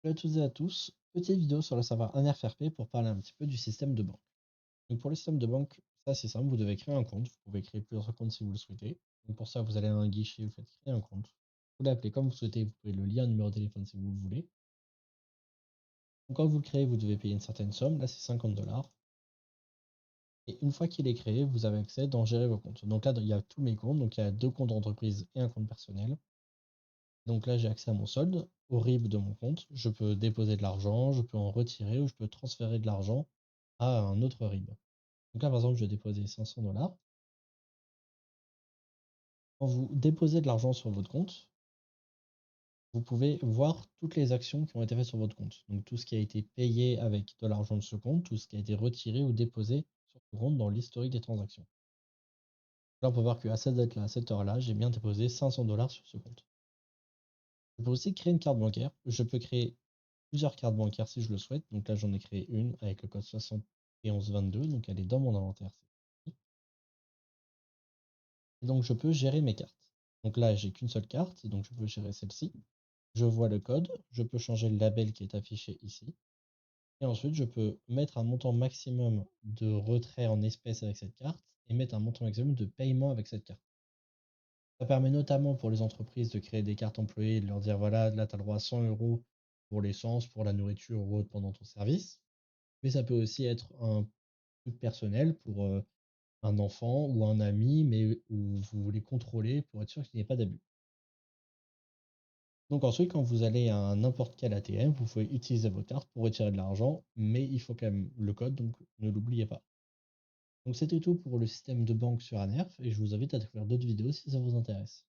Bonjour à toutes et à tous, petite vidéo sur le serveur AnerfRP pour parler un petit peu du système de banque. Donc pour le système de banque, ça c'est simple, vous devez créer un compte, vous pouvez créer plusieurs comptes si vous le souhaitez. Donc pour ça, vous allez à un guichet, vous faites créer un compte. Vous l'appelez comme vous souhaitez, vous pouvez le lier à un numéro de téléphone si vous le voulez. Donc quand vous le créez, vous devez payer une certaine somme, là c'est 50 $. Et une fois qu'il est créé, vous avez accès dans gérer vos comptes. Donc là, il y a tous mes comptes, donc il y a deux comptes d'entreprise et un compte personnel. Donc là, j'ai accès à mon solde, au RIB de mon compte. Je peux déposer de l'argent, je peux en retirer ou je peux transférer de l'argent à un autre RIB. Donc là, par exemple, je vais déposer 500 $. Quand vous déposez de l'argent sur votre compte, vous pouvez voir toutes les actions qui ont été faites sur votre compte. Donc tout ce qui a été payé avec de l'argent de ce compte, tout ce qui a été retiré ou déposé sur ce compte dans l'historique des transactions. Là, on peut voir qu'à cette date-là, à cette heure-là, j'ai bien déposé 500 $ sur ce compte. Je peux aussi créer une carte bancaire. Je peux créer plusieurs cartes bancaires si je le souhaite. Donc là, j'en ai créé une avec le code 7122. Donc elle est dans mon inventaire. Et donc je peux gérer mes cartes. Donc là, j'ai qu'une seule carte, donc je peux gérer celle-ci. Je vois le code, je peux changer le label qui est affiché ici. Et ensuite, je peux mettre un montant maximum de retrait en espèces avec cette carte et mettre un montant maximum de paiement avec cette carte. Ça permet notamment pour les entreprises de créer des cartes employées et de leur dire voilà, là, tu as le droit à 100 € pour l'essence, pour la nourriture ou autre pendant ton service. Mais ça peut aussi être un truc personnel pour un enfant ou un ami, mais où vous voulez contrôler pour être sûr qu'il n'y ait pas d'abus. Donc ensuite, quand vous allez à n'importe quel ATM, vous pouvez utiliser vos cartes pour retirer de l'argent, mais il faut quand même le code, donc ne l'oubliez pas. Donc c'était tout pour le système de banque sur Anerf, et je vous invite à découvrir d'autres vidéos si ça vous intéresse.